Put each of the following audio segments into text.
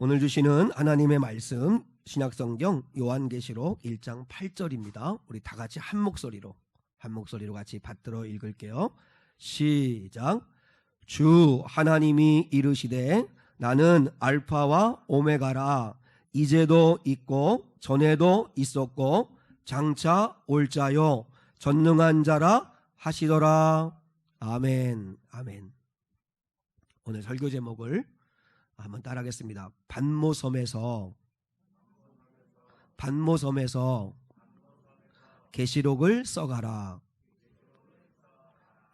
오늘 주시는 하나님의 말씀 신약성경 요한계시록 1장 8절입니다. 우리 다 같이 한 목소리로 같이 받들어 읽을게요. 시작. 주 하나님이 이르시되 나는 알파와 오메가라. 이제도 있고 전에도 있었고 장차 올 자요 전능한 자라 하시더라. 아멘. 아멘. 오늘 설교 제목을 한번 따라하겠습니다. 반모섬에서 계시록을 써가라.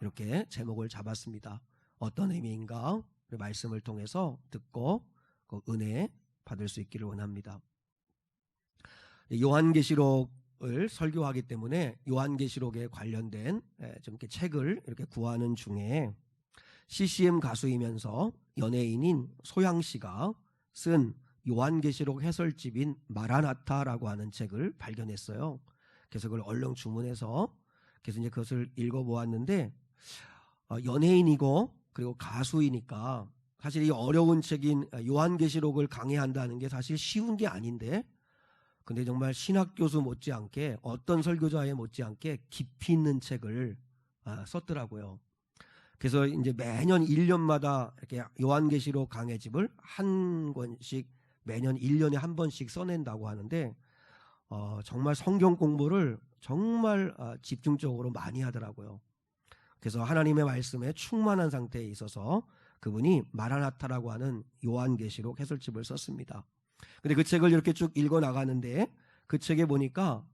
이렇게 제목을 잡았습니다. 어떤 의미인가? 말씀을 통해서 듣고 그 은혜 받을 수 있기를 원합니다. 요한계시록을 설교하기 때문에 요한계시록에 관련된 좀 이렇게 책을 이렇게 구하는 중에 CCM 가수이면서 연예인인 소양 씨가 쓴 요한계시록 해설집인 마라나타라고 하는 책을 발견했어요. 그래서 그걸 얼른 주문해서 그래서 이제 그것을 읽어보았는데 연예인이고 그리고 가수이니까 사실 이 어려운 책인 요한계시록을 강해한다는 게 사실 쉬운 게 아닌데 근데 정말 신학교수 못지않게 어떤 설교자에 못지않게 깊이 있는 책을 썼더라고요. 그래서 이제 매년 1년마다 이렇게 요한계시록 강해집을 한 권씩 매년 1년에 한 번씩 써낸다고 하는데 정말 성경 공부를 정말 집중적으로 많이 하더라고요. 그래서 하나님의 말씀에 충만한 상태에 있어서 그분이 마라나타라고 하는 요한계시록 해설집을 썼습니다. 근데 그 책을 이렇게 쭉 읽어 나가는데 그 책에 보니까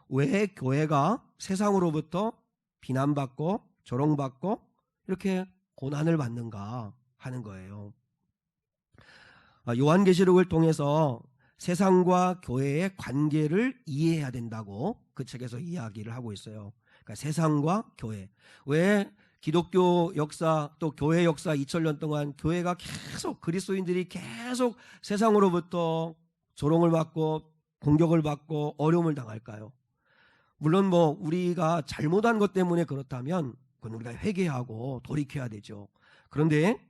왜 교회가 세상으로부터 비난받고 조롱받고 이렇게 고난을 받는가 하는 거예요. 요한계시록을 통해서 세상과 교회의 관계를 이해해야 된다고 그 책에서 이야기를 하고 있어요. 그러니까 세상과 교회. 왜 기독교 역사 또 교회 역사 2000년 동안 교회가 계속 그리스도인들이 계속 세상으로부터 조롱을 받고 공격을 받고 어려움을 당할까요? 물론 뭐 우리가 잘못한 것 때문에 그렇다면 그건 우리가 회개하고 돌이켜야 되죠. 그런데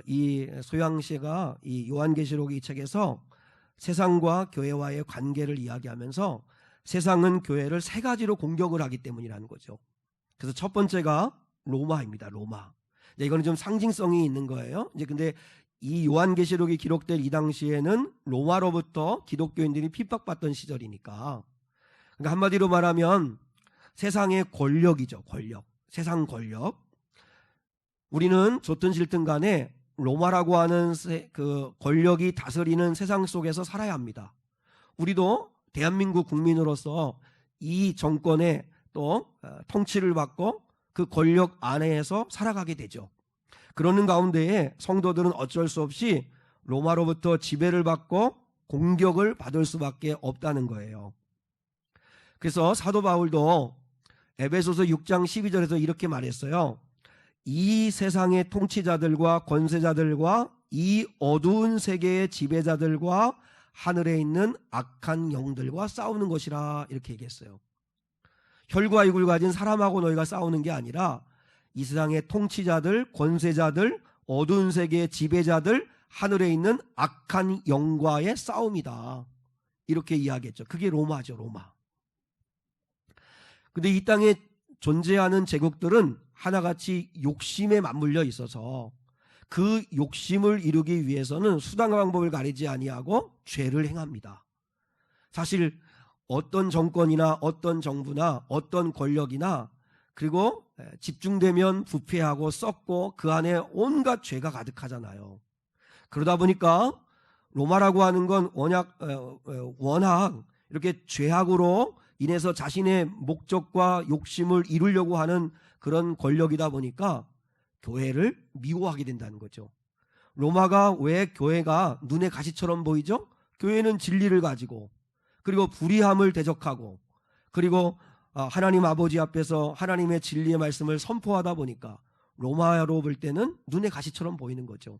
이 소양 씨가 이 요한계시록 이 책에서 세상과 교회와의 관계를 이야기하면서 세상은 교회를 세 가지로 공격을 하기 때문이라는 거죠. 그래서 첫 번째가 로마입니다. 로마. 이거는 좀 상징성이 있는 거예요. 이제 근데 이 요한계시록이 기록될 이 당시에는 로마로부터 기독교인들이 핍박받던 시절이니까 그러니까 한마디로 말하면 세상의 권력이죠. 권력. 세상 권력. 우리는 좋든 싫든 간에 로마라고 하는 그 권력이 다스리는 세상 속에서 살아야 합니다. 우리도 대한민국 국민으로서 이 정권의 또 통치를 받고 그 권력 안에서 살아가게 되죠. 그러는 가운데에 성도들은 어쩔 수 없이 로마로부터 지배를 받고 공격을 받을 수밖에 없다는 거예요. 그래서 사도 바울도 에베소서 6장 12절에서 이렇게 말했어요. 이 세상의 통치자들과 권세자들과 이 어두운 세계의 지배자들과 하늘에 있는 악한 영들과 싸우는 것이라 이렇게 얘기했어요. 혈과 육을 가진 사람하고 너희가 싸우는 게 아니라 이 세상의 통치자들, 권세자들, 어두운 세계의 지배자들, 하늘에 있는 악한 영과의 싸움이다. 이렇게 이야기했죠. 그게 로마죠, 로마. 근데 이 땅에 존재하는 제국들은 하나같이 욕심에 맞물려 있어서 그 욕심을 이루기 위해서는 수단과 방법을 가리지 아니하고 죄를 행합니다. 사실 어떤 정권이나 어떤 정부나 어떤 권력이나 그리고 집중되면 부패하고 썩고 그 안에 온갖 죄가 가득하잖아요. 그러다 보니까 로마라고 하는 건 워낙 이렇게 죄악으로 인해서 자신의 목적과 욕심을 이루려고 하는 그런 권력이다 보니까 교회를 미워하게 된다는 거죠. 로마가 왜 교회가 눈에 가시처럼 보이죠? 교회는 진리를 가지고 그리고 불의함을 대적하고 그리고 하나님 아버지 앞에서 하나님의 진리의 말씀을 선포하다 보니까 로마로 볼 때는 눈에 가시처럼 보이는 거죠.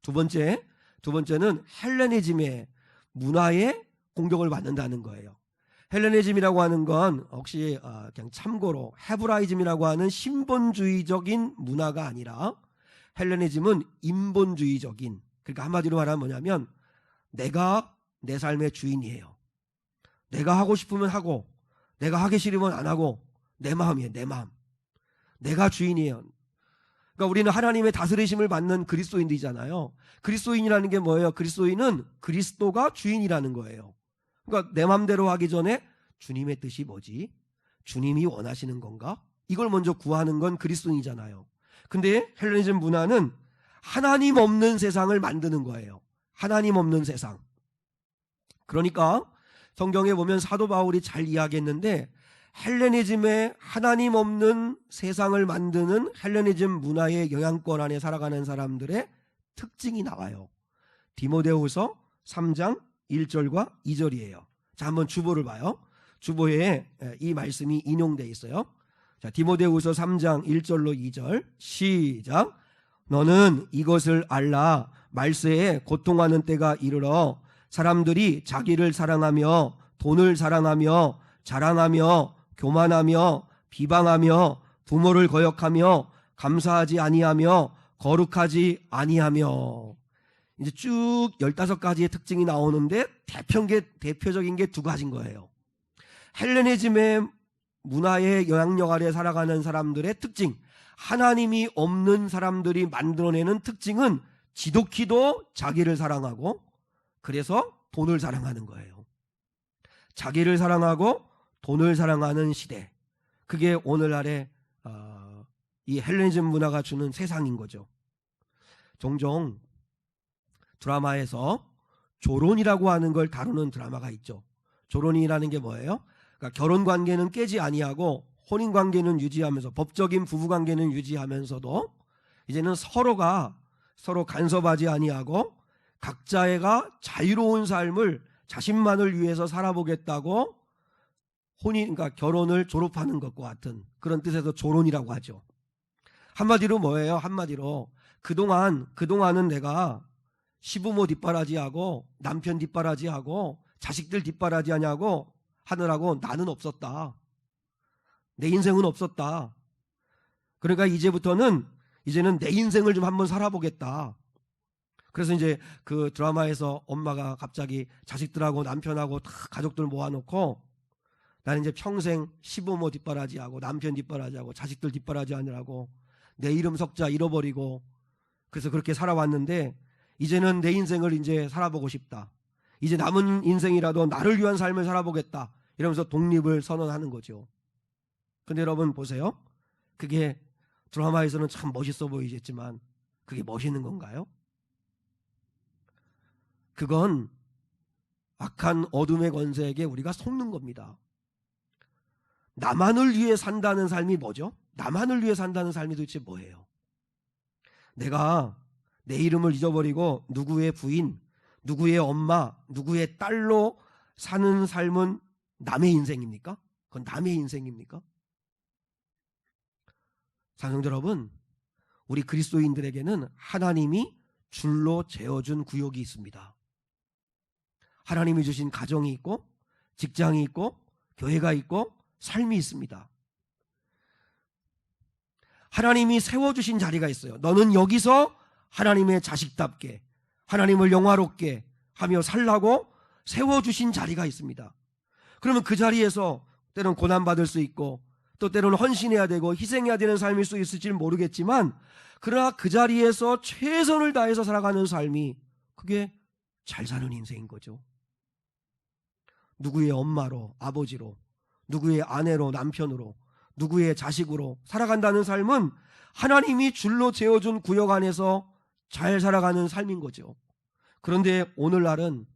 두 번째는 헬레니즘의 문화에 공격을 받는다는 거예요. 헬레니즘이라고 하는 건 혹시 그냥 참고로 헤브라이즘이라고 하는 신본주의적인 문화가 아니라 헬레니즘은 인본주의적인, 그러니까 한마디로 말하면 뭐냐면 내가 내 삶의 주인이에요. 내가 하고 싶으면 하고 내가 하기 싫으면 안 하고 내 마음이에요. 내 마음. 내가 주인이에요. 그러니까 우리는 하나님의 다스리심을 받는 그리스도인들이잖아요. 그리스도인이라는 게 뭐예요? 그리스도인은 그리스도가 주인이라는 거예요. 그러니까 내 마음대로 하기 전에 주님의 뜻이 뭐지? 주님이 원하시는 건가? 이걸 먼저 구하는 건 그리스도인이잖아요. 근데 헬레니즘 문화는 하나님 없는 세상을 만드는 거예요. 하나님 없는 세상. 그러니까 성경에 보면 사도 바울이 잘 이야기했는데 헬레니즘의 하나님 없는 세상을 만드는 헬레니즘 문화의 영향권 안에 살아가는 사람들의 특징이 나와요. 디모데후서 3장 1절과 2절이에요. 자, 한번 주보를 봐요. 주보에 이 말씀이 인용되어 있어요. 자, 디모데후서 3장 1절로 2절 시작. 너는 이것을 알라. 말세에 고통하는 때가 이르러 사람들이 자기를 사랑하며 돈을 사랑하며 자랑하며 교만하며 비방하며 부모를 거역하며 감사하지 아니하며 거룩하지 아니하며. 이제 쭉 15가지의 특징이 나오는데 대표적인 게 두 가지인 거예요. 헬레니즘의 문화의 영향력 아래 살아가는 사람들의 특징, 하나님이 없는 사람들이 만들어내는 특징은 지독히도 자기를 사랑하고 그래서 돈을 사랑하는 거예요. 자기를 사랑하고 돈을 사랑하는 시대. 그게 오늘날의 이 헬레니즘 문화가 주는 세상인 거죠. 종종 드라마에서 조론이라고 하는 걸 다루는 드라마가 있죠. 조론이라는 게 뭐예요? 그러니까 결혼 관계는 깨지 아니하고 혼인 관계는 유지하면서 법적인 부부 관계는 유지하면서도 이제는 서로가 서로 간섭하지 아니하고 각자가 자유로운 삶을 자신만을 위해서 살아보겠다고 그러니까 결혼을 졸업하는 것과 같은 그런 뜻에서 조론이라고 하죠. 한마디로 뭐예요? 한마디로 그동안은 내가 시부모 뒷바라지하고 남편 뒷바라지하고 자식들 뒷바라지하냐고 하느라고 나는 없었다. 내 인생은 없었다. 그러니까 이제는 내 인생을 좀 한번 살아보겠다. 그래서 이제 그 드라마에서 엄마가 갑자기 자식들하고 남편하고 다 가족들 모아놓고 나는 이제 평생 시부모 뒷바라지하고 남편 뒷바라지하고 자식들 뒷바라지하느라고 내 이름 석자 잃어버리고 그래서 그렇게 살아왔는데 이제는 내 인생을 이제 살아보고 싶다. 이제 남은 인생이라도 나를 위한 삶을 살아보겠다. 이러면서 독립을 선언하는 거죠. 근데 여러분 보세요. 그게 드라마에서는 참 멋있어 보이겠지만 그게 멋있는 건가요? 그건 악한 어둠의 권세에게 우리가 속는 겁니다. 나만을 위해 산다는 삶이 뭐죠? 나만을 위해 산다는 삶이 도대체 뭐예요? 내가 내 이름을 잊어버리고 누구의 부인, 누구의 엄마, 누구의 딸로 사는 삶은 남의 인생입니까? 그건 남의 인생입니까? 사랑하는 여러분, 우리 그리스도인들에게는 하나님이 줄로 재어준 구역이 있습니다. 하나님이 주신 가정이 있고 직장이 있고 교회가 있고 삶이 있습니다. 하나님이 세워주신 자리가 있어요. 너는 여기서 하나님의 자식답게 하나님을 영화롭게 하며 살라고 세워주신 자리가 있습니다. 그러면 그 자리에서 때로는 고난받을 수 있고 또 때로는 헌신해야 되고 희생해야 되는 삶일 수 있을지는 모르겠지만 그러나 그 자리에서 최선을 다해서 살아가는 삶이 그게 잘 사는 인생인 거죠. 누구의 엄마로 아버지로 누구의 아내로 남편으로 누구의 자식으로 살아간다는 삶은 하나님이 줄로 재어준 구역 안에서 잘 살아가는 삶인 거죠. 그런데 오늘날은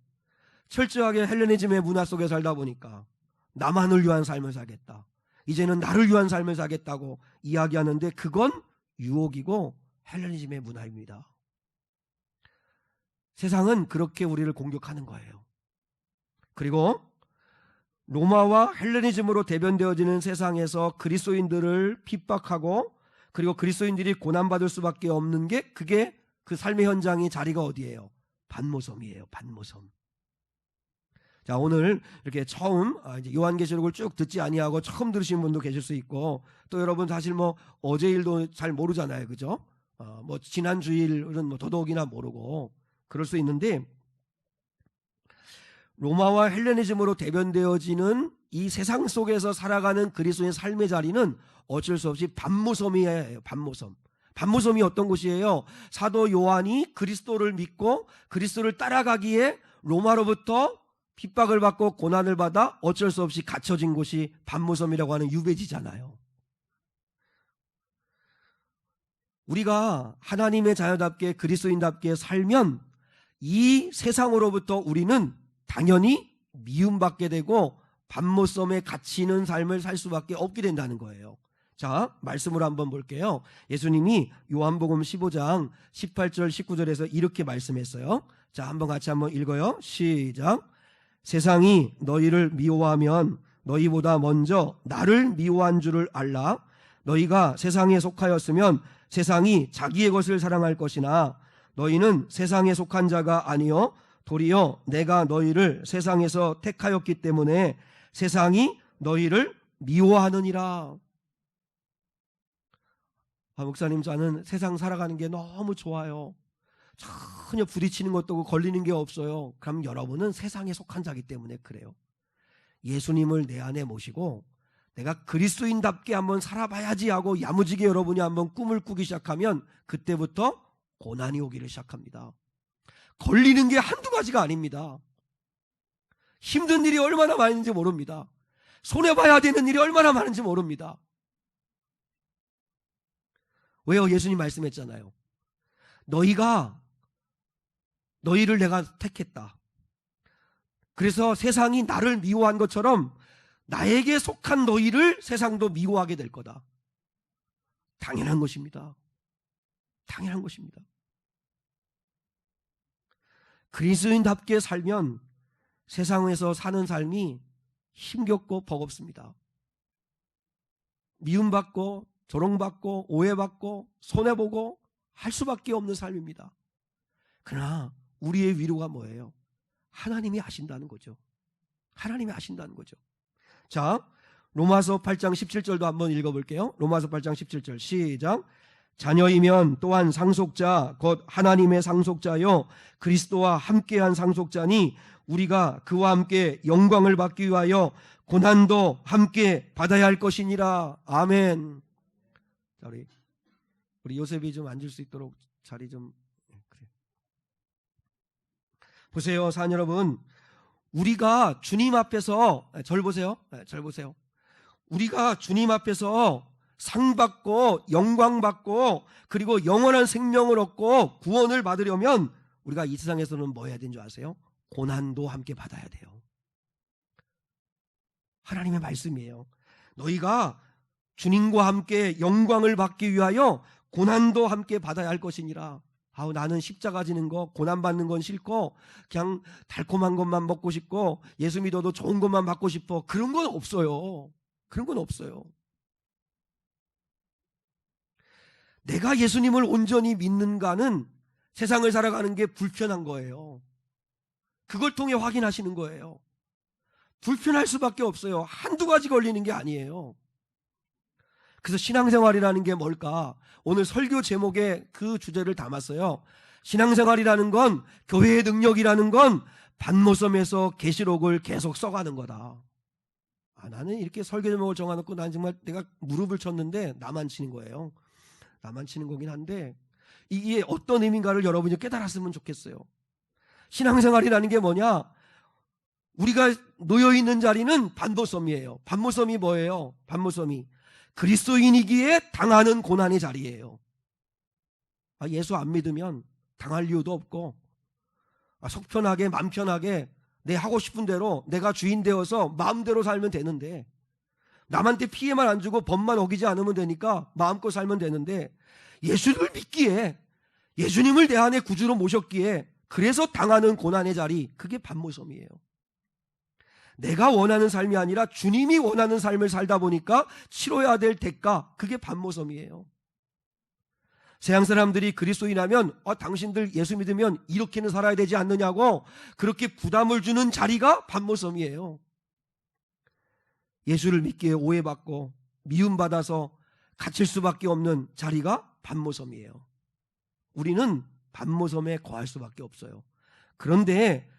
철저하게 헬레니즘의 문화 속에 살다 보니까 나만을 위한 삶을 살겠다. 이제는 나를 위한 삶을 살겠다고 이야기하는데 그건 유혹이고 헬레니즘의 문화입니다. 세상은 그렇게 우리를 공격하는 거예요. 그리고 로마와 헬레니즘으로 대변되어지는 세상에서 그리스도인들을 핍박하고 그리고 그리스도인들이 고난받을 수밖에 없는 게 그게 그 삶의 현장이 자리가 어디예요? 반모섬이에요. 반모섬. 자, 오늘 이렇게 처음 이제 요한계시록을 쭉 듣지 아니하고 처음 들으신 분도 계실 수 있고 또 여러분 사실 뭐 어제 일도 잘 모르잖아요. 그죠? 뭐 지난 주일은 뭐 더더욱이나 모르고 그럴 수 있는데 로마와 헬레니즘으로 대변되어지는 이 세상 속에서 살아가는 그리스도인의 삶의 자리는 어쩔 수 없이 반모섬이에요. 반모섬. 반모섬이 어떤 곳이에요? 사도 요한이 그리스도를 믿고 그리스도를 따라가기에 로마로부터 핍박을 받고 고난을 받아 어쩔 수 없이 갇혀진 곳이 반모섬이라고 하는 유배지잖아요. 우리가 하나님의 자녀답게 그리스도인답게 살면 이 세상으로부터 우리는 당연히 미움받게 되고 반모섬에 갇히는 삶을 살 수밖에 없게 된다는 거예요. 자, 말씀으로 한번 볼게요. 예수님이 요한복음 15장 18절 19절에서 이렇게 말씀했어요. 자, 한번 같이 한번 읽어요. 시작. 세상이 너희를 미워하면 너희보다 먼저 나를 미워한 줄을 알라. 너희가 세상에 속하였으면 세상이 자기의 것을 사랑할 것이나 너희는 세상에 속한 자가 아니요 도리어 내가 너희를 세상에서 택하였기 때문에 세상이 너희를 미워하느니라. 목사님, 저는 세상 살아가는 게 너무 좋아요. 전혀 부딪히는 것도 없고 걸리는 게 없어요. 그럼 여러분은 세상에 속한 자기 때문에 그래요. 예수님을 내 안에 모시고 내가 그리스도인답게 한번 살아봐야지 하고 야무지게 여러분이 한번 꿈을 꾸기 시작하면 그때부터 고난이 오기를 시작합니다. 걸리는 게 한두 가지가 아닙니다. 힘든 일이 얼마나 많은지 모릅니다. 손해봐야 되는 일이 얼마나 많은지 모릅니다. 왜요? 예수님 말씀했잖아요. 너희를 내가 택했다. 그래서 세상이 나를 미워한 것처럼 나에게 속한 너희를 세상도 미워하게 될 거다. 당연한 것입니다. 당연한 것입니다. 그리스도인답게 살면 세상에서 사는 삶이 힘겹고 버겁습니다. 미움받고 조롱받고 오해받고 손해보고 할 수밖에 없는 삶입니다. 그러나 우리의 위로가 뭐예요? 하나님이 아신다는 거죠. 하나님이 아신다는 거죠. 자, 로마서 8장 17절도 한번 읽어볼게요. 로마서 8장 17절 시작. 자녀이면 또한 상속자 곧 하나님의 상속자요 그리스도와 함께한 상속자니 우리가 그와 함께 영광을 받기 위하여 고난도 함께 받아야 할 것이니라. 아멘. 자, 우리 요셉이 좀 앉을 수 있도록 자리 좀. 그래. 보세요, 사랑 여러분. 우리가 주님 앞에서 절 보세요. 절 보세요. 우리가 주님 앞에서 상 받고 영광 받고 그리고 영원한 생명을 얻고 구원을 받으려면 우리가 이 세상에서는 뭐 해야 되는 줄 아세요? 고난도 함께 받아야 돼요. 하나님의 말씀이에요. 너희가 주님과 함께 영광을 받기 위하여 고난도 함께 받아야 할 것이니라. 나는 십자가 지는 거, 고난 받는 건 싫고 그냥 달콤한 것만 먹고 싶고 예수 믿어도 좋은 것만 받고 싶어. 그런 건 없어요. 그런 건 없어요. 내가 예수님을 온전히 믿는가는 세상을 살아가는 게 불편한 거예요. 그걸 통해 확인하시는 거예요. 불편할 수밖에 없어요. 한두 가지 걸리는 게 아니에요. 그래서 신앙생활이라는 게 뭘까? 오늘 설교 제목에 그 주제를 담았어요. 신앙생활이라는 건, 교회의 능력이라는 건 반모섬에서 계시록을 계속 써가는 거다. 나는 이렇게 설교 제목을 정해놓고 난 정말 내가 무릎을 쳤는데 나만 치는 거예요. 나만 치는 거긴 한데 이게 어떤 의미인가를 여러분이 깨달았으면 좋겠어요. 신앙생활이라는 게 뭐냐? 우리가 놓여있는 자리는 반모섬이에요. 반모섬이 뭐예요? 반모섬이 그리스도인이기에 당하는 고난의 자리예요. 예수 안 믿으면 당할 이유도 없고 속 편하게 맘 편하게 내 하고 싶은 대로 내가 주인 되어서 마음대로 살면 되는데 남한테 피해만 안 주고 법만 어기지 않으면 되니까 마음껏 살면 되는데 예수를 믿기에 예수님을 내 안에 구주로 모셨기에 그래서 당하는 고난의 자리, 그게 반모섬이에요. 내가 원하는 삶이 아니라 주님이 원하는 삶을 살다 보니까 치러야 될 대가, 그게 반모섬이에요. 세상 사람들이 그리스도인하면 당신들 예수 믿으면 이렇게는 살아야 되지 않느냐고 그렇게 부담을 주는 자리가 반모섬이에요. 예수를 믿기에 오해받고 미움받아서 갇힐 수밖에 없는 자리가 반모섬이에요. 우리는 반모섬에 거할 수밖에 없어요. 그런데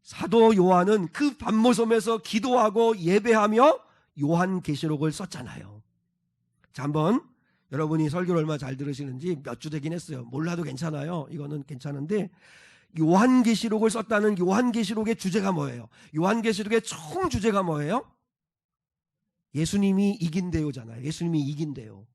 사도 요한은 그 밤모섬에서 기도하고 예배하며 요한계시록을 썼잖아요. 자, 한번 여러분이 설교를 얼마나 잘 들으시는지 몇 주 되긴 했어요. 몰라도 괜찮아요. 이거는 괜찮은데, 요한계시록을 썼다는 요한계시록의 주제가 뭐예요? 요한계시록의 총 주제가 뭐예요? 예수님이 이긴대요잖아요. 예수님이 이긴대요.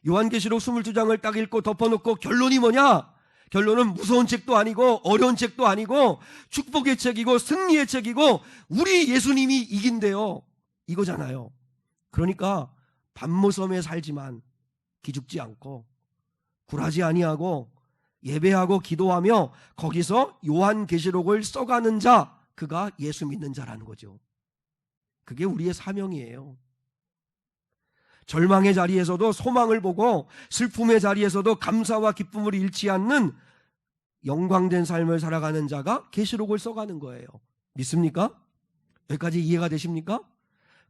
요한계시록 22장을 딱 읽고 덮어놓고 결론이 뭐냐? 결론은 무서운 책도 아니고 어려운 책도 아니고 축복의 책이고 승리의 책이고 우리 예수님이 이긴대요. 이거잖아요. 그러니까 밤모섬에 살지만 기죽지 않고 굴하지 아니하고 예배하고 기도하며 거기서 요한계시록을 써가는 자, 그가 예수 믿는 자라는 거죠. 그게 우리의 사명이에요. 절망의 자리에서도 소망을 보고 슬픔의 자리에서도 감사와 기쁨을 잃지 않는 영광된 삶을 살아가는 자가 계시록을 써가는 거예요. 믿습니까? 여기까지 이해가 되십니까?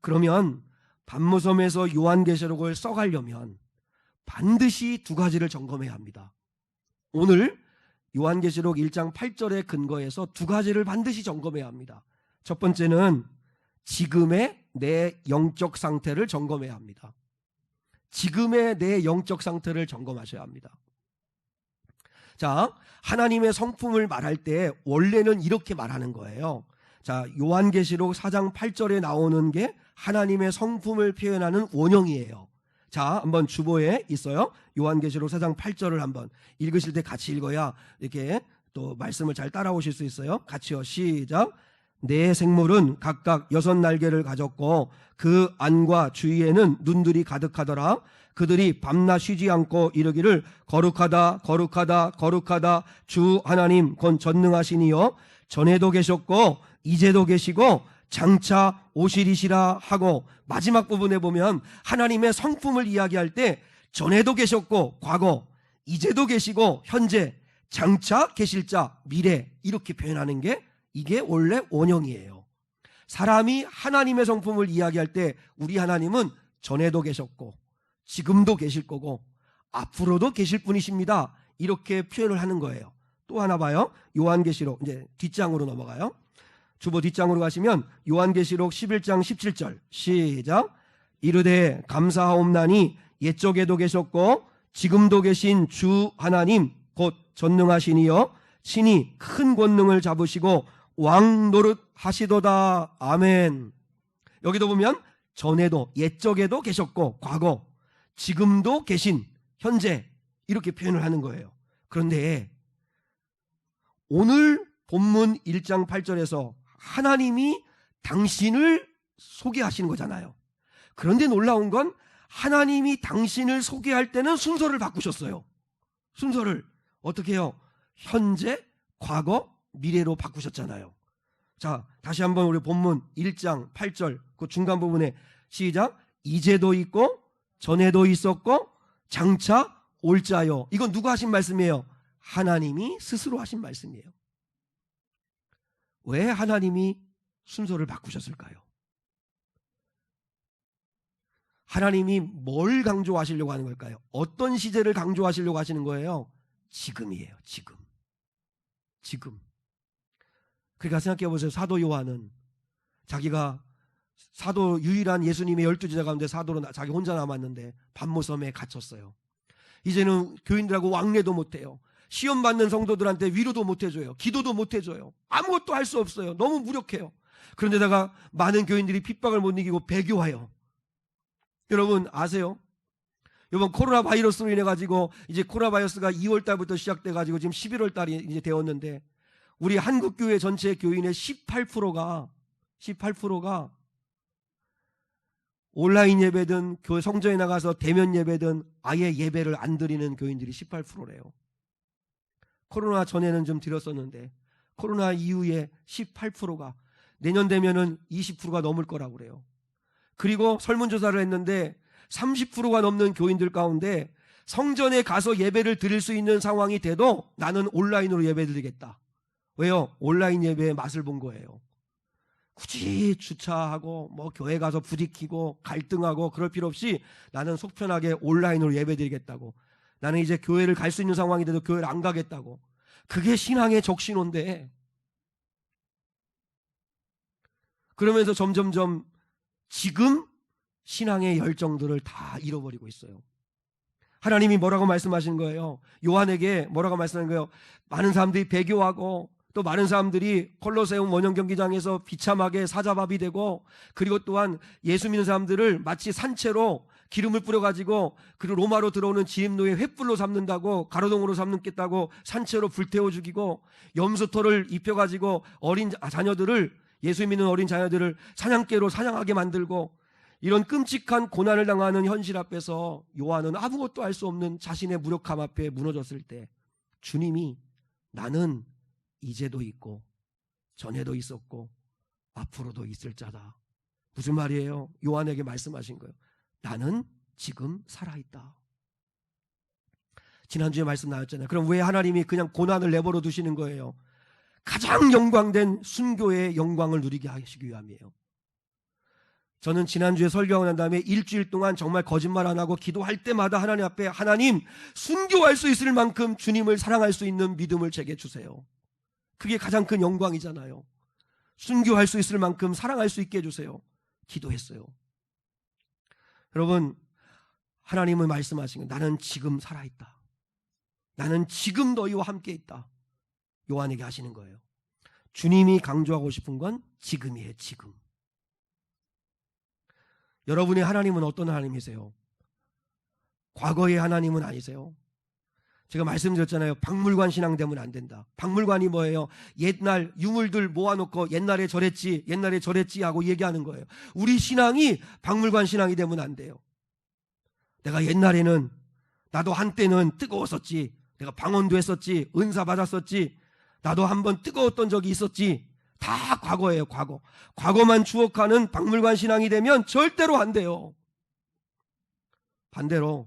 그러면 밤모섬에서 요한계시록을 써가려면 반드시 두 가지를 점검해야 합니다. 오늘 요한계시록 1장 8절에 근거해서 두 가지를 반드시 점검해야 합니다. 첫 번째는 지금의 내 영적 상태를 점검해야 합니다. 지금의 내 영적 상태를 점검하셔야 합니다. 자, 하나님의 성품을 말할 때 원래는 이렇게 말하는 거예요. 자, 요한계시록 4장 8절에 나오는 게 하나님의 성품을 표현하는 원형이에요. 자, 한번 주보에 있어요. 요한계시록 4장 8절을 한번 읽으실 때 같이 읽어야 이렇게 또 말씀을 잘 따라오실 수 있어요. 같이요. 시작. 네 생물은 각각 6날개를 가졌고 그 안과 주위에는 눈들이 가득하더라. 그들이 밤낮 쉬지 않고 이르기를 거룩하다 거룩하다 거룩하다 주 하나님 곧 전능하시니요 전에도 계셨고 이제도 계시고 장차 오시리시라 하고, 마지막 부분에 보면 하나님의 성품을 이야기할 때 전에도 계셨고 과거, 이제도 계시고 현재, 장차 계실 자, 미래, 이렇게 표현하는 게 이게 원래 원형이에요. 사람이 하나님의 성품을 이야기할 때 우리 하나님은 전에도 계셨고 지금도 계실 거고 앞으로도 계실 분이십니다, 이렇게 표현을 하는 거예요. 또 하나 봐요. 요한계시록 이제 뒷장으로 넘어가요. 주보 뒷장으로 가시면 요한계시록 11장 17절 시작. 이르되 감사하옵나니 옛적에도 계셨고 지금도 계신 주 하나님 곧 전능하시니여 친히 큰 권능을 잡으시고 왕 노릇 하시도다. 아멘. 여기도 보면 전에도, 옛적에도 계셨고 과거, 지금도 계신, 현재, 이렇게 표현을 하는 거예요. 그런데 오늘 본문 1장 8절에서 하나님이 당신을 소개하시는 거잖아요. 그런데 놀라운 건 하나님이 당신을 소개할 때는 순서를 바꾸셨어요. 순서를 어떻게 해요? 현재, 과거, 미래로 바꾸셨잖아요. 자, 다시 한번 우리 본문 1장 8절 그 중간 부분에 시작. 이제도 있고 전에도 있었고 장차 올 자요. 이건 누가 하신 말씀이에요? 하나님이 스스로 하신 말씀이에요. 왜 하나님이 순서를 바꾸셨을까요? 하나님이 뭘 강조하시려고 하는 걸까요? 어떤 시제를 강조하시려고 하시는 거예요? 지금이에요. 지금. 그러니까 생각해 보세요. 사도 요한은 자기가 사도, 유일한 예수님의 12제자 가운데 사도로 자기 혼자 남았는데 밤모섬에 갇혔어요. 이제는 교인들하고 왕래도 못해요. 시험 받는 성도들한테 위로도 못해줘요. 기도도 못해줘요. 아무것도 할 수 없어요. 너무 무력해요. 그런데다가 많은 교인들이 핍박을 못 이기고 배교해요. 여러분 아세요? 이번 코로나 바이러스로 인해 가지고 이제 코로나 바이러스가 2월 달부터 시작돼 가지고 지금 11월 달이 이제 되었는데 우리 한국 교회 전체 교인의 18%가 온라인 예배든 교회 성전에 나가서 대면 예배든 아예 예배를 안 드리는 교인들이 18%래요. 코로나 전에는 좀 드렸었는데 코로나 이후에 18%가 내년 되면은 20%가 넘을 거라고 그래요. 그리고 설문조사를 했는데 30%가 넘는 교인들 가운데 성전에 가서 예배를 드릴 수 있는 상황이 돼도 나는 온라인으로 예배 드리겠다. 왜요? 온라인 예배의 맛을 본 거예요. 굳이 주차하고 뭐 교회 가서 부딪히고 갈등하고 그럴 필요 없이 나는 속 편하게 온라인으로 예배 드리겠다고. 나는 이제 교회를 갈 수 있는 상황이 돼도 교회를 안 가겠다고. 그게 신앙의 적신호인데 그러면서 점점점 지금 신앙의 열정들을 다 잃어버리고 있어요. 하나님이 뭐라고 말씀하시는 거예요? 요한에게 뭐라고 말씀하는 거예요? 많은 사람들이 배교하고 또 많은 사람들이 콜로세움 원형 경기장에서 비참하게 사자밥이 되고, 그리고 또한 예수 믿는 사람들을 마치 산채로 기름을 뿌려가지고 그리고 로마로 들어오는 지임노의 횃불로 삼는다고, 가로등으로 삼는겠다고 산채로 불태워 죽이고, 염소털을 입혀가지고 어린 자녀들을, 예수 믿는 어린 자녀들을 사냥개로 사냥하게 만들고, 이런 끔찍한 고난을 당하는 현실 앞에서 요한은 아무것도 할 수 없는 자신의 무력함 앞에 무너졌을 때 주님이 나는 이제도 있고 전에도 있었고 앞으로도 있을 자다. 무슨 말이에요? 요한에게 말씀하신 거예요. 나는 지금 살아있다. 지난주에 말씀 나왔잖아요. 그럼 왜 하나님이 그냥 고난을 내버려 두시는 거예요? 가장 영광된 순교의 영광을 누리게 하시기 위함이에요. 저는 지난주에 설교하고 난 다음에 일주일 동안 정말 거짓말 안 하고 기도할 때마다 하나님 앞에, 하나님, 순교할 수 있을 만큼 주님을 사랑할 수 있는 믿음을 제게 주세요. 그게 가장 큰 영광이잖아요. 순교할 수 있을 만큼 사랑할 수 있게 해주세요. 기도했어요. 여러분, 하나님은 말씀하신 거예요. 나는 지금 살아있다. 나는 지금 너희와 함께 있다. 요한에게 하시는 거예요. 주님이 강조하고 싶은 건 지금이에요. 지금. 여러분의 하나님은 어떤 하나님이세요? 과거의 하나님은 아니세요? 제가 말씀드렸잖아요. 박물관 신앙 되면 안 된다. 박물관이 뭐예요? 옛날 유물들 모아놓고 옛날에 저랬지 하고 얘기하는 거예요. 우리 신앙이 박물관 신앙이 되면 안 돼요. 내가 옛날에는, 나도 한때는 뜨거웠었지. 내가 방언도 했었지. 은사 받았었지. 나도 한번 뜨거웠던 적이 있었지. 다 과거예요. 과거. 과거만 추억하는 박물관 신앙이 되면 절대로 안 돼요. 반대로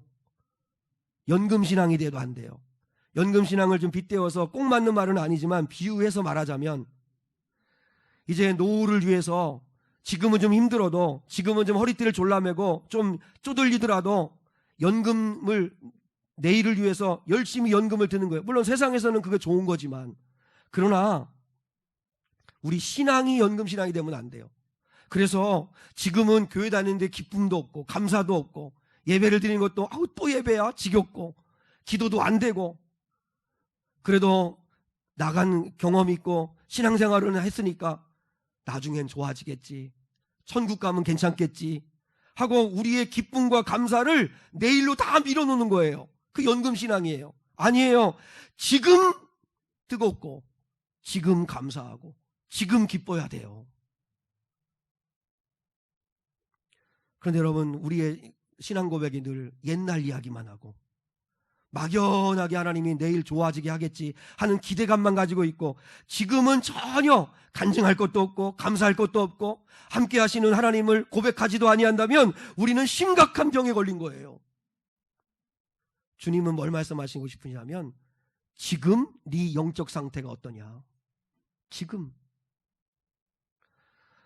연금 신앙이 돼도 안 돼요. 연금 신앙을 좀 빗대어서 꼭 맞는 말은 아니지만 비유해서 말하자면, 이제 노후를 위해서 지금은 좀 힘들어도, 지금은 좀 허리띠를 졸라매고 좀 쪼들리더라도 연금을, 내일을 위해서 열심히 연금을 드는 거예요. 물론 세상에서는 그게 좋은 거지만, 그러나 우리 신앙이 연금 신앙이 되면 안 돼요. 그래서 지금은 교회 다니는데 기쁨도 없고 감사도 없고, 예배를 드리는 것도 아우 또 예배야 지겹고, 기도도 안 되고, 그래도 나간 경험이 있고 신앙생활을 했으니까 나중엔 좋아지겠지, 천국 가면 괜찮겠지 하고 우리의 기쁨과 감사를 내일로 다 밀어놓는 거예요. 그 연금 신앙이에요. 아니에요. 지금 뜨겁고 지금 감사하고 지금 기뻐야 돼요. 그런데 여러분, 우리의 신앙 고백이 늘 옛날 이야기만 하고 막연하게 하나님이 내일 좋아지게 하겠지 하는 기대감만 가지고 있고, 지금은 전혀 간증할 것도 없고 감사할 것도 없고 함께 하시는 하나님을 고백하지도 아니한다면 우리는 심각한 병에 걸린 거예요. 주님은 뭘 말씀하시고 싶으냐면, 지금 네 영적 상태가 어떠냐. 지금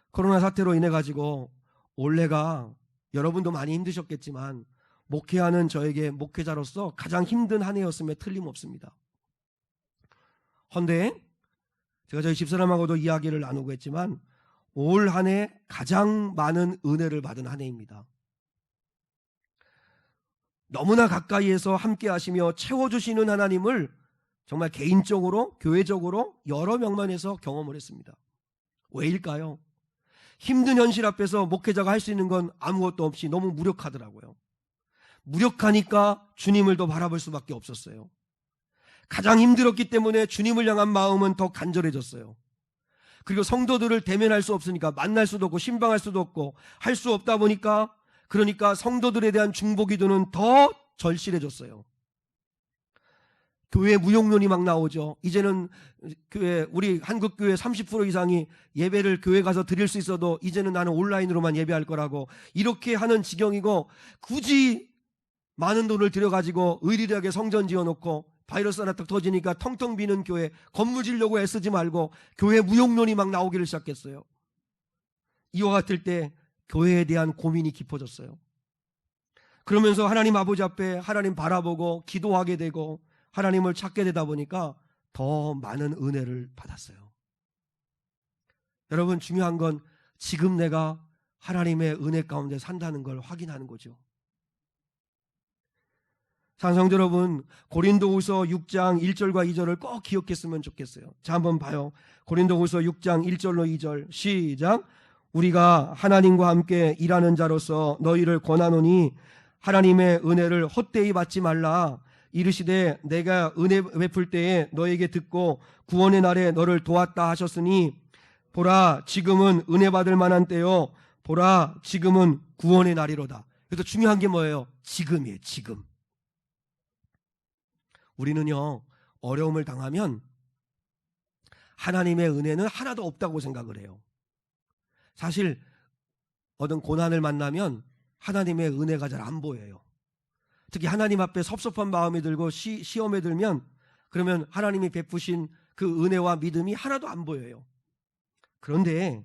코로나 사태로 인해 가지고 올해가 여러분도 많이 힘드셨겠지만 목회하는 저에게 목회자로서 가장 힘든 한 해였음에 틀림없습니다. 헌데 제가 저희 집사람하고도 이야기를 나누고 했지만 올 한 해 가장 많은 은혜를 받은 한 해입니다. 너무나 가까이에서 함께 하시며 채워주시는 하나님을 정말 개인적으로, 교회적으로 여러 면에서 경험을 했습니다. 왜일까요? 힘든 현실 앞에서 목회자가 할 수 있는 건 아무것도 없이 너무 무력하더라고요. 무력하니까 주님을 더 바라볼 수밖에 없었어요. 가장 힘들었기 때문에 주님을 향한 마음은 더 간절해졌어요. 그리고 성도들을 대면할 수 없으니까, 만날 수도 없고 신방할 수도 없고 할 수 없다 보니까, 그러니까 성도들에 대한 중보 기도는 더 절실해졌어요. 교회 무용론이 막 나오죠. 이제는 교회, 우리 한국교회 30% 이상이 예배를 교회 가서 드릴 수 있어도 이제는 나는 온라인으로만 예배할 거라고 이렇게 하는 지경이고, 굳이 많은 돈을 들여가지고 의리하게 성전 지어놓고 바이러스 하나 딱 터지니까 텅텅 비는 교회, 건물 지려고 애쓰지 말고 교회 무용론이 막 나오기를 시작했어요. 이와 같을 때 교회에 대한 고민이 깊어졌어요. 그러면서 하나님 아버지 앞에 하나님 바라보고 기도하게 되고 하나님을 찾게 되다 보니까 더 많은 은혜를 받았어요. 여러분, 중요한 건 지금 내가 하나님의 은혜 가운데 산다는 걸 확인하는 거죠. 사랑성도 여러분, 고린도후서 6장 1절과 2절을 꼭 기억했으면 좋겠어요. 자, 한번 봐요. 고린도후서 6장 1절로 2절 시작. 우리가 하나님과 함께 일하는 자로서 너희를 권하노니 하나님의 은혜를 헛되이 받지 말라. 이르시되 내가 은혜 베풀 때에 너에게 듣고 구원의 날에 너를 도왔다 하셨으니 보라 지금은 은혜 받을 만한 때요 보라 지금은 구원의 날이로다. 그래서 중요한 게 뭐예요? 지금이에요. 지금. 우리는요 어려움을 당하면 하나님의 은혜는 하나도 없다고 생각을 해요. 사실 어떤 고난을 만나면 하나님의 은혜가 잘 안 보여요. 특히 하나님 앞에 섭섭한 마음이 들고 시험에 들면 그러면 하나님이 베푸신 그 은혜와 믿음이 하나도 안 보여요. 그런데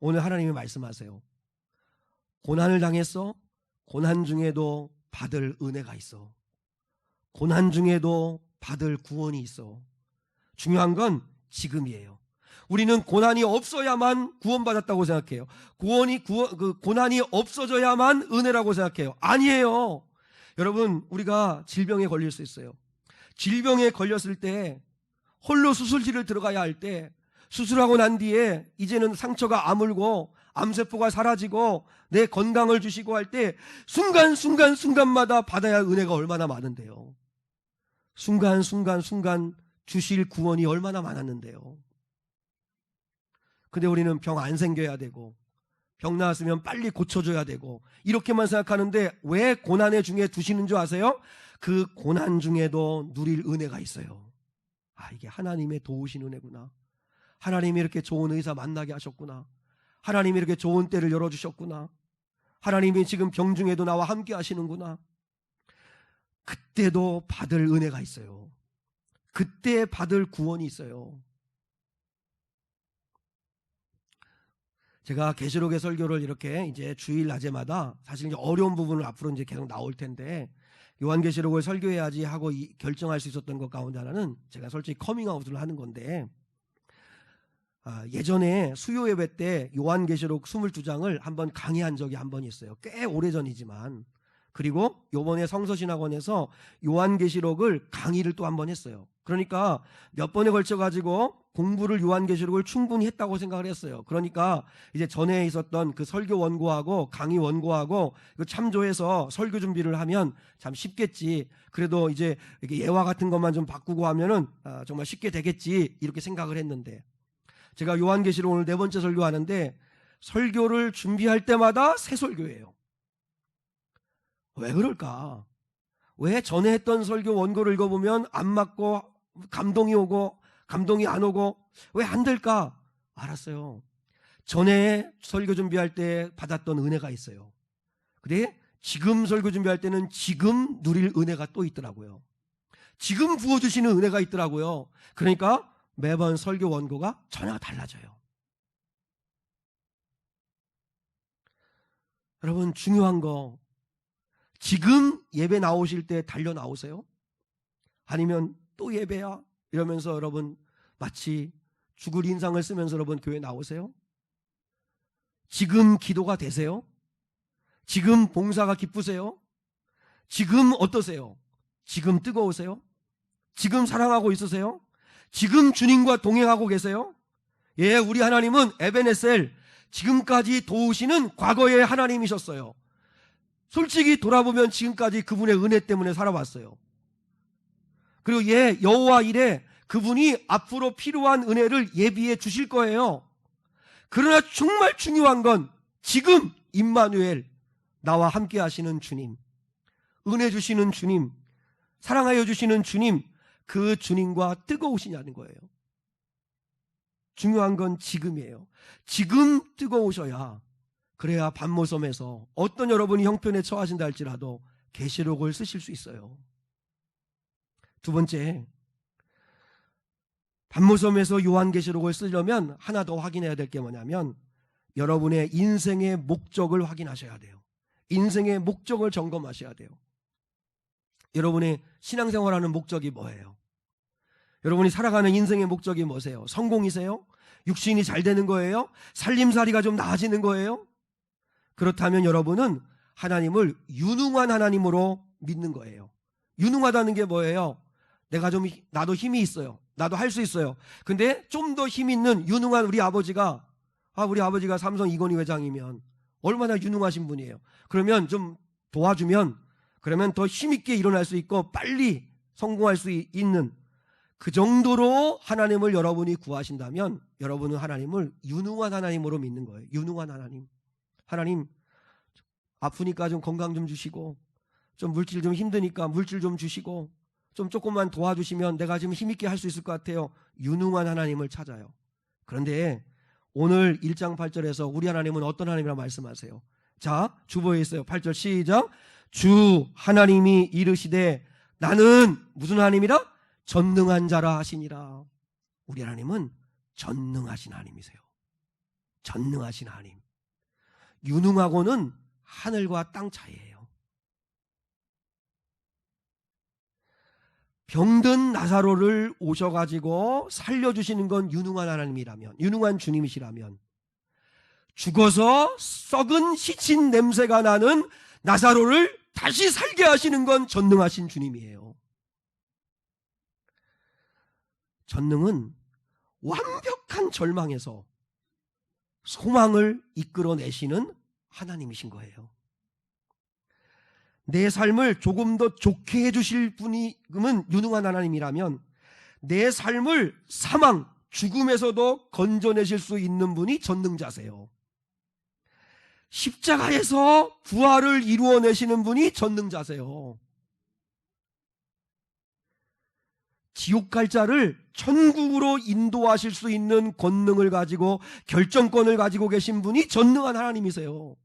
오늘 하나님이 말씀하세요. 고난을 당했어? 고난 중에도 받을 은혜가 있어. 고난 중에도 받을 구원이 있어. 중요한 건 지금이에요. 우리는 고난이 없어야만 구원받았다고 생각해요. 고난이 없어져야만 은혜라고 생각해요. 아니에요. 여러분, 우리가 질병에 걸릴 수 있어요. 질병에 걸렸을 때 홀로 수술실을 들어가야 할 때 수술하고 난 뒤에 이제는 상처가 아물고 암세포가 사라지고 내 건강을 주시고 할 때 순간마다 받아야 할 은혜가 얼마나 많은데요. 순간 주실 구원이 얼마나 많았는데요. 근데 우리는 병 안 생겨야 되고 병 나왔으면 빨리 고쳐줘야 되고 이렇게만 생각하는데 왜 고난의 중에 두시는 줄 아세요? 그 고난 중에도 누릴 은혜가 있어요. 아, 이게 하나님의 도우신 은혜구나. 하나님이 이렇게 좋은 의사 만나게 하셨구나. 하나님이 이렇게 좋은 때를 열어주셨구나. 하나님이 지금 병 중에도 나와 함께 하시는구나. 그때도 받을 은혜가 있어요. 그때 받을 구원이 있어요. 제가 계시록의 설교를 이렇게 이제 주일 낮에마다 사실 이제 어려운 부분을 앞으로 이제 계속 나올 텐데 요한계시록을 설교해야지 하고 결정할 수 있었던 것 가운데 하나는 제가 솔직히 커밍아웃을 하는 건데 예전에 수요 예배 때 요한계시록 22장을 한번 강의한 적이 한 번 있어요. 꽤 오래전이지만. 그리고 요번에 성서신학원에서 요한계시록을 강의를 또 한 번 했어요. 그러니까 몇 번에 걸쳐 가지고 공부를 요한계시록을 충분히 했다고 생각을 했어요. 그러니까 이제 전에 있었던 그 설교 원고하고 강의 원고하고 참조해서 설교 준비를 하면 참 쉽겠지. 그래도 이제 이렇게 예화 같은 것만 좀 바꾸고 하면은 정말 쉽게 되겠지 이렇게 생각을 했는데 제가 요한계시록 오늘 4번째 설교하는데 설교를 준비할 때마다 새 설교예요. 왜 그럴까? 왜 전에 했던 설교 원고를 읽어보면 안 맞고 감동이 오고 감동이 안 오고 왜 안 될까? 알았어요. 전에 설교 준비할 때 받았던 은혜가 있어요. 근데 지금 설교 준비할 때는 지금 누릴 은혜가 또 있더라고요. 지금 부어주시는 은혜가 있더라고요. 그러니까 매번 설교 원고가 전혀 달라져요. 여러분 중요한 거 지금 예배 나오실 때 달려 나오세요? 아니면 또 예배야? 이러면서 여러분 마치 죽을 인상을 쓰면서 여러분 교회 나오세요? 지금 기도가 되세요? 지금 봉사가 기쁘세요? 지금 어떠세요? 지금 뜨거우세요? 지금 사랑하고 있으세요? 지금 주님과 동행하고 계세요? 예, 우리 하나님은 에베네셀 지금까지 도우시는 과거의 하나님이셨어요. 솔직히 돌아보면 지금까지 그분의 은혜 때문에 살아왔어요. 그리고 여호와 이레 그분이 앞으로 필요한 은혜를 예비해 주실 거예요. 그러나 정말 중요한 건 지금 임마누엘 나와 함께 하시는 주님, 은혜 주시는 주님, 사랑하여 주시는 주님, 그 주님과 뜨거우시냐는 거예요. 중요한 건 지금이에요. 지금 뜨거우셔야 그래야 반모섬에서 어떤 여러분이 형편에 처하신다 할지라도 계시록을 쓰실 수 있어요. 두 번째, 반모섬에서 요한계시록을 쓰려면 하나 더 확인해야 될 게 뭐냐면 여러분의 인생의 목적을 확인하셔야 돼요. 인생의 목적을 점검하셔야 돼요. 여러분의 신앙생활하는 목적이 뭐예요? 여러분이 살아가는 인생의 목적이 뭐세요? 성공이세요? 육신이 잘 되는 거예요? 살림살이가 좀 나아지는 거예요? 그렇다면 여러분은 하나님을 유능한 하나님으로 믿는 거예요. 유능하다는 게 뭐예요? 나도 힘이 있어요. 나도 할 수 있어요. 근데 좀 더 힘 있는 유능한 우리 아버지가 삼성 이건희 회장이면 얼마나 유능하신 분이에요. 그러면 좀 도와주면 그러면 더 힘있게 일어날 수 있고 빨리 성공할 수 있는 그 정도로 하나님을 여러분이 구하신다면 여러분은 하나님을 유능한 하나님으로 믿는 거예요. 유능한 하나님. 하나님 아프니까 좀 건강 좀 주시고 좀 물질 좀 힘드니까 물질 좀 주시고 좀 조금만 도와주시면 내가 좀 힘있게 할 수 있을 것 같아요. 유능한 하나님을 찾아요. 그런데 오늘 1장 8절에서 우리 하나님은 어떤 하나님이라고 말씀하세요? 자, 주보에 있어요. 8절 시작. 주 하나님이 이르시되 나는 무슨 하나님이라? 전능한 자라 하시니라. 우리 하나님은 전능하신 하나님이세요. 전능하신 하나님. 유능하고는 하늘과 땅 차이예요. 병든 나사로를 오셔가지고 살려주시는 건 유능한 하나님이라면, 유능한 주님이시라면, 죽어서 썩은 시친 냄새가 나는 나사로를 다시 살게 하시는 건 전능하신 주님이에요. 전능은 완벽한 절망에서 소망을 이끌어내시는 하나님이신 거예요. 내 삶을 조금 더 좋게 해주실 분이 유능한 하나님이라면 내 삶을 사망, 죽음에서도 건져내실 수 있는 분이 전능자세요. 십자가에서 부활을 이루어내시는 분이 전능자세요. 지옥 갈 자를 천국으로 인도하실 수 있는 권능을 가지고 결정권을 가지고 계신 분이 전능한 하나님이세요.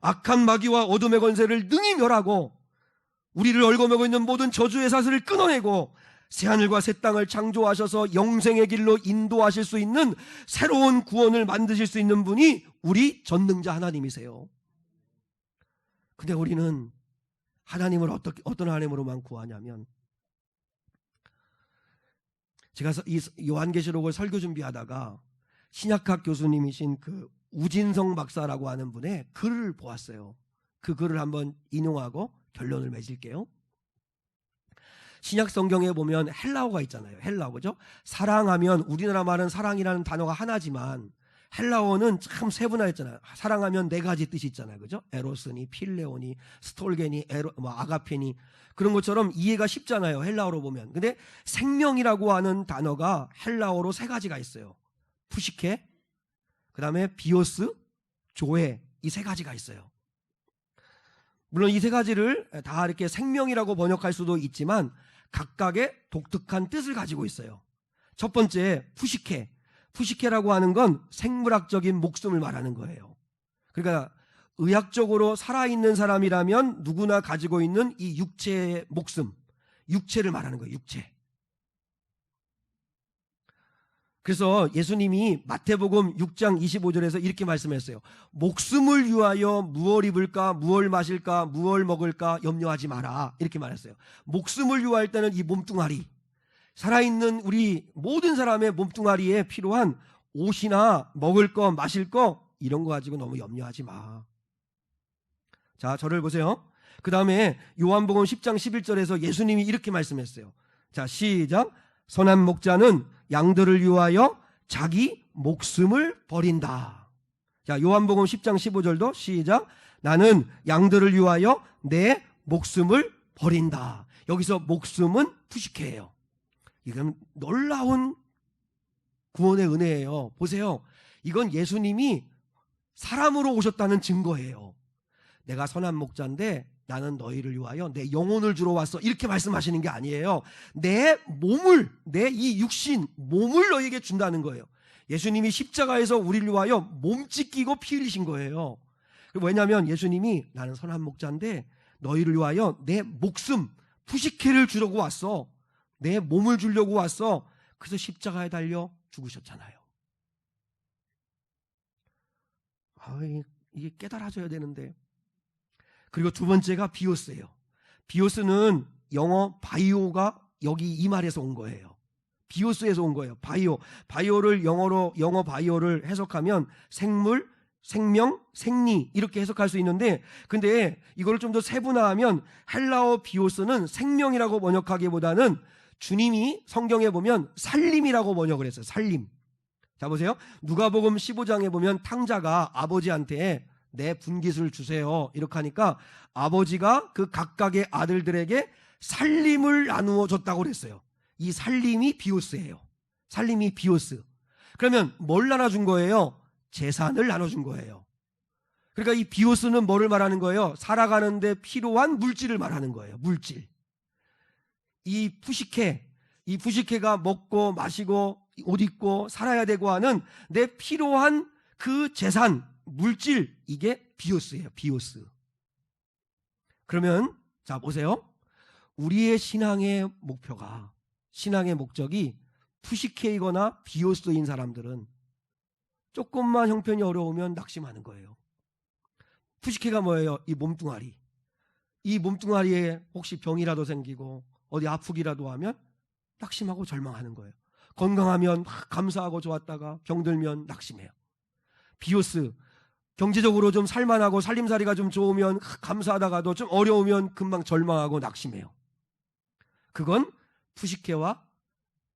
악한 마귀와 어둠의 권세를 능히 멸하고 우리를 얽어매고 있는 모든 저주의 사슬을 끊어내고 새하늘과 새 땅을 창조하셔서 영생의 길로 인도하실 수 있는 새로운 구원을 만드실 수 있는 분이 우리 전능자 하나님이세요. 근데 우리는 하나님을 어떤 하나님으로만 구하냐면, 제가 이 요한계시록을 설교 준비하다가 신약학 교수님이신 그 우진성 박사라고 하는 분의 글을 보았어요. 그 글을 한번 인용하고 결론을 맺을게요. 신약 성경에 보면 헬라어가 있잖아요. 헬라어, 그죠? 사랑하면, 우리나라 말은 사랑이라는 단어가 하나지만 헬라어는 참 세분화했잖아요. 사랑하면 네 가지 뜻이 있잖아요. 그죠? 에로스니, 필레오니, 스톨게니, 아가페니. 그런 것처럼 이해가 쉽잖아요. 헬라어로 보면. 근데 생명이라고 하는 단어가 헬라어로 세 가지가 있어요. 푸시케, 그 다음에 비오스, 조에, 이 세 가지가 있어요. 물론 이 세 가지를 다 이렇게 생명이라고 번역할 수도 있지만 각각의 독특한 뜻을 가지고 있어요. 첫 번째, 푸시케. 푸시케라고 하는 건 생물학적인 목숨을 말하는 거예요. 그러니까 의학적으로 살아있는 사람이라면 누구나 가지고 있는 이 육체의 목숨, 육체를 말하는 거예요. 육체. 그래서 예수님이 마태복음 6장 25절에서 이렇게 말씀했어요. 목숨을 위하여 무엇 입을까, 무엇 마실까, 무엇 먹을까 염려하지 마라. 이렇게 말했어요. 목숨을 위할 때는 이 몸뚱아리, 살아있는 우리 모든 사람의 몸뚱아리에 필요한 옷이나 먹을 거, 마실 거 이런 거 가지고 너무 염려하지 마. 자, 저를 보세요. 그 다음에 요한복음 10장 11절에서 예수님이 이렇게 말씀했어요. 자, 시작. 선한 목자는 양들을 위하여 자기 목숨을 버린다. 자, 요한복음 10장 15절도 시작. 나는 양들을 위하여 내 목숨을 버린다. 여기서 목숨은 푸시케예요. 이건 놀라운 구원의 은혜예요. 보세요. 이건 예수님이 사람으로 오셨다는 증거예요. 내가 선한 목자인데 나는 너희를 위하여 내 영혼을 주러 왔어. 이렇게 말씀하시는 게 아니에요. 내 몸을, 내 이 육신, 몸을 너희에게 준다는 거예요. 예수님이 십자가에서 우리를 위하여 몸 찢기고 피 흘리신 거예요. 왜냐하면 예수님이 나는 선한 목자인데 너희를 위하여 내 목숨, 푸시케를 주려고 왔어. 내 몸을 주려고 왔어. 그래서 십자가에 달려 죽으셨잖아요. 이게 깨달아져야 되는데. 그리고 두 번째가 비오스예요. 비오스는 영어 바이오가 여기 이 말에서 온 거예요. 비오스에서 온 거예요. 바이오를 영어 바이오를 해석하면 생물, 생명, 생리 이렇게 해석할 수 있는데, 근데 이걸 좀 더 세분화하면 헬라어 비오스는 생명이라고 번역하기보다는 주님이 성경에 보면 살림이라고 번역을 했어요. 살림. 자 보세요. 누가복음 15장에 보면 탕자가 아버지한테 내 분깃을 주세요 이렇게 하니까 아버지가 그 각각의 아들들에게 살림을 나누어 줬다고 그랬어요. 이 살림이 비오스예요. 살림이 비오스. 그러면 뭘 나눠준 거예요? 재산을 나눠준 거예요. 그러니까 이 비오스는 뭐를 말하는 거예요? 살아가는데 필요한 물질을 말하는 거예요. 물질. 이 푸시케가 먹고 마시고 옷 입고 살아야 되고 하는 내 필요한 그 재산, 물질, 이게 비오스예요. 비오스. 그러면 자 보세요. 우리의 신앙의 목표가, 신앙의 목적이 푸시케이거나 비오스인 사람들은 조금만 형편이 어려우면 낙심하는 거예요. 푸시케가 뭐예요? 이 몸뚱아리. 이 몸뚱아리에 혹시 병이라도 생기고 어디 아프기라도 하면 낙심하고 절망하는 거예요. 건강하면 막 감사하고 좋았다가 병들면 낙심해요. 비오스, 경제적으로 좀 살만하고 살림살이가 좀 좋으면 감사하다가도 좀 어려우면 금방 절망하고 낙심해요. 그건 푸시케와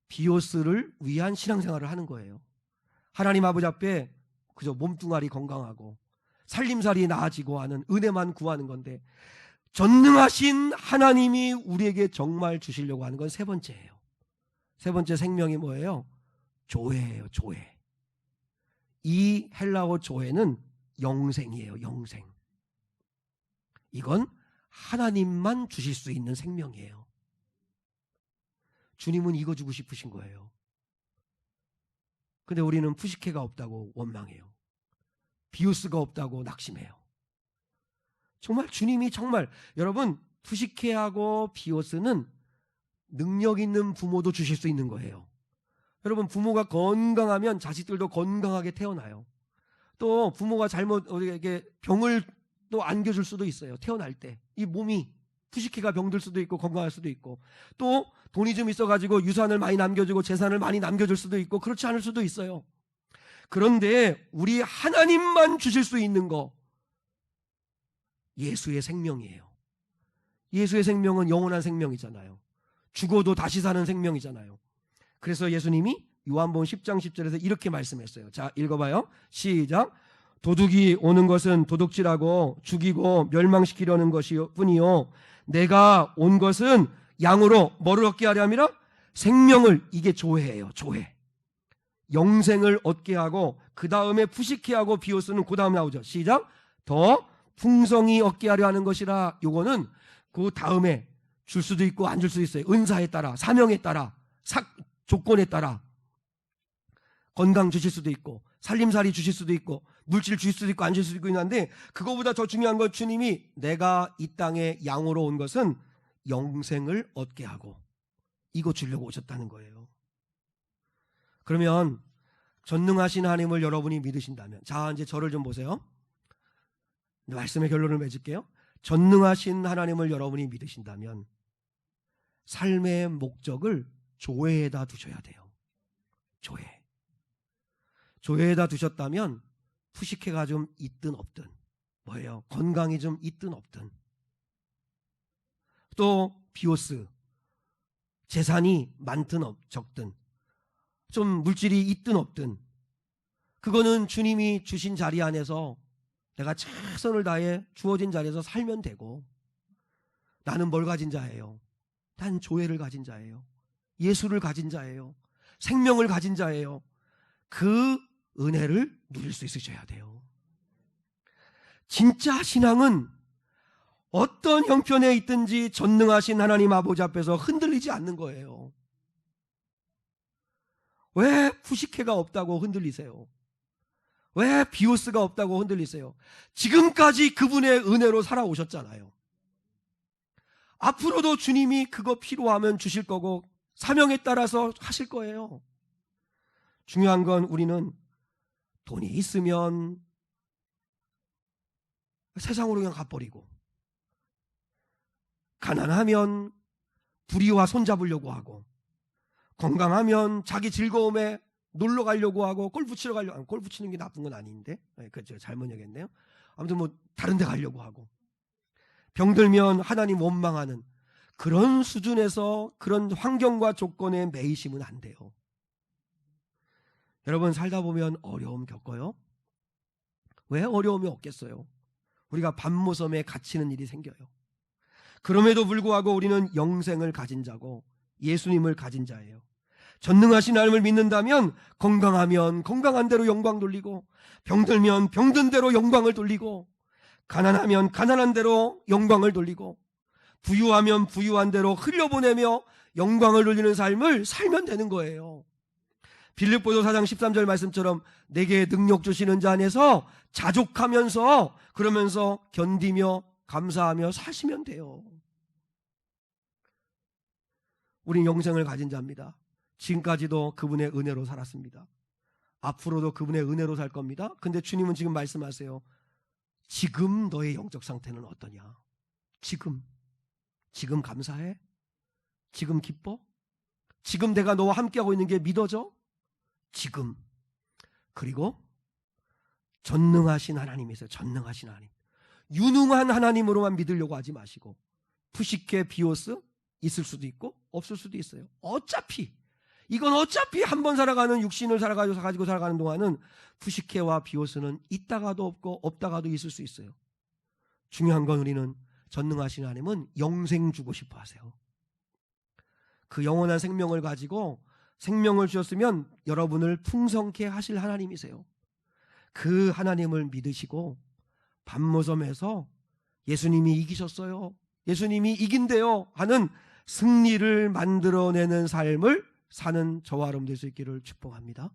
비오스를 위한 신앙생활을 하는 거예요. 하나님 아버지 앞에 그저 몸뚱아리 건강하고 살림살이 나아지고 하는 은혜만 구하는 건데, 전능하신 하나님이 우리에게 정말 주시려고 하는 건 세 번째예요. 세 번째 생명이 뭐예요? 조회예요. 조회. 이 헬라어 조회는 영생이에요. 영생. 이건 하나님만 주실 수 있는 생명이에요. 주님은 이거 주고 싶으신 거예요. 근데 우리는 푸시케가 없다고 원망해요. 비오스가 없다고 낙심해요. 정말 주님이 정말, 여러분, 푸시케하고 비오스는 능력 있는 부모도 주실 수 있는 거예요. 여러분, 부모가 건강하면 자식들도 건강하게 태어나요. 또 부모가 잘못 우리에게 병을 또 안겨줄 수도 있어요. 태어날 때 이 몸이 푸시케가 병들 수도 있고 건강할 수도 있고, 또 돈이 좀 있어가지고 유산을 많이 남겨주고 재산을 많이 남겨줄 수도 있고, 그렇지 않을 수도 있어요. 그런데 우리 하나님만 주실 수 있는 거, 예수의 생명이에요. 예수의 생명은 영원한 생명이잖아요. 죽어도 다시 사는 생명이잖아요. 그래서 예수님이 요한복음 10장 10절에서 이렇게 말씀했어요. 자, 읽어봐요. 시작. 도둑이 오는 것은 도둑질하고 죽이고 멸망시키려는 것뿐이요, 내가 온 것은 양으로 뭐를 얻게 하려 함이라? 생명을. 이게 조회예요. 조회. 영생을 얻게 하고, 그 다음에 푸시케하고 비오스는 그 다음에 나오죠. 시작. 더 풍성히 얻게 하려 하는 것이라. 요거는 그 다음에 줄 수도 있고 안 줄 수도 있어요. 은사에 따라, 사명에 따라, 조건에 따라. 건강 주실 수도 있고 살림살이 주실 수도 있고 물질 주실 수도 있고 안 주실 수도 있고 있는데, 그거보다 더 중요한 건 주님이 내가 이 땅에 양으로 온 것은 영생을 얻게 하고, 이거 주려고 오셨다는 거예요. 그러면 전능하신 하나님을 여러분이 믿으신다면, 자 이제 저를 좀 보세요. 말씀의 결론을 맺을게요. 전능하신 하나님을 여러분이 믿으신다면 삶의 목적을 조회에다 두셔야 돼요. 조회. 조회에다 두셨다면 푸시케가 좀 있든 없든, 뭐예요? 건강이 좀 있든 없든, 또 비오스, 재산이 많든 적든, 좀 물질이 있든 없든, 그거는 주님이 주신 자리 안에서 내가 최선을 다해 주어진 자리에서 살면 되고, 나는 뭘 가진 자예요? 난 조회를 가진 자예요. 예수를 가진 자예요. 생명을 가진 자예요. 그 은혜를 누릴 수 있으셔야 돼요. 진짜 신앙은 어떤 형편에 있든지 전능하신 하나님 아버지 앞에서 흔들리지 않는 거예요. 왜 푸시케가 없다고 흔들리세요? 왜 비오스가 없다고 흔들리세요? 지금까지 그분의 은혜로 살아오셨잖아요. 앞으로도 주님이 그거 필요하면 주실 거고 사명에 따라서 하실 거예요. 중요한 건 우리는 돈이 있으면 세상으로 그냥 가버리고, 가난하면 불의와 손잡으려고 하고, 건강하면 자기 즐거움에 놀러 가려고 하고, 골프 치러 가려고, 골프 치는 게 나쁜 건 아닌데, 그죠? 잘못 얘기했네요. 아무튼 뭐 다른 데 가려고 하고, 병들면 하나님 원망하는 그런 수준에서 그런 환경과 조건에 매이시면 안 돼요. 여러분, 살다 보면 어려움 겪어요? 왜 어려움이 없겠어요? 우리가 밤모섬에 갇히는 일이 생겨요. 그럼에도 불구하고 우리는 영생을 가진 자고 예수님을 가진 자예요. 전능하신 하나님을 믿는다면 건강하면 건강한 대로 영광 돌리고, 병들면 병든 대로 영광을 돌리고, 가난하면 가난한 대로 영광을 돌리고, 부유하면 부유한 대로 흘려보내며 영광을 돌리는 삶을 살면 되는 거예요. 빌립보서 4장 13절 말씀처럼 내게 능력 주시는 자 안에서 자족하면서, 그러면서 견디며 감사하며 사시면 돼요. 우린 영생을 가진 자입니다. 지금까지도 그분의 은혜로 살았습니다. 앞으로도 그분의 은혜로 살 겁니다. 근데 주님은 지금 말씀하세요. 지금 너의 영적 상태는 어떠냐? 지금 감사해? 지금 기뻐? 지금 내가 너와 함께하고 있는 게 믿어져? 지금. 그리고 전능하신 하나님이세요. 전능하신 하나님. 유능한 하나님으로만 믿으려고 하지 마시고, 푸시케 비오스 있을 수도 있고 없을 수도 있어요. 이건 어차피 한 번 살아가는, 육신을 가지고 살아가는 동안은 푸시케와 비오스는 있다가도 없고 없다가도 있을 수 있어요. 중요한 건 우리는 전능하신 하나님은 영생 주고 싶어 하세요. 그 영원한 생명을 가지고 생명을 주셨으면 여러분을 풍성케 하실 하나님이세요. 그 하나님을 믿으시고 밤모섬에서 예수님이 이기셨어요, 예수님이 이긴대요 하는 승리를 만들어내는 삶을 사는 저와 여러분 될 수 있기를 축복합니다.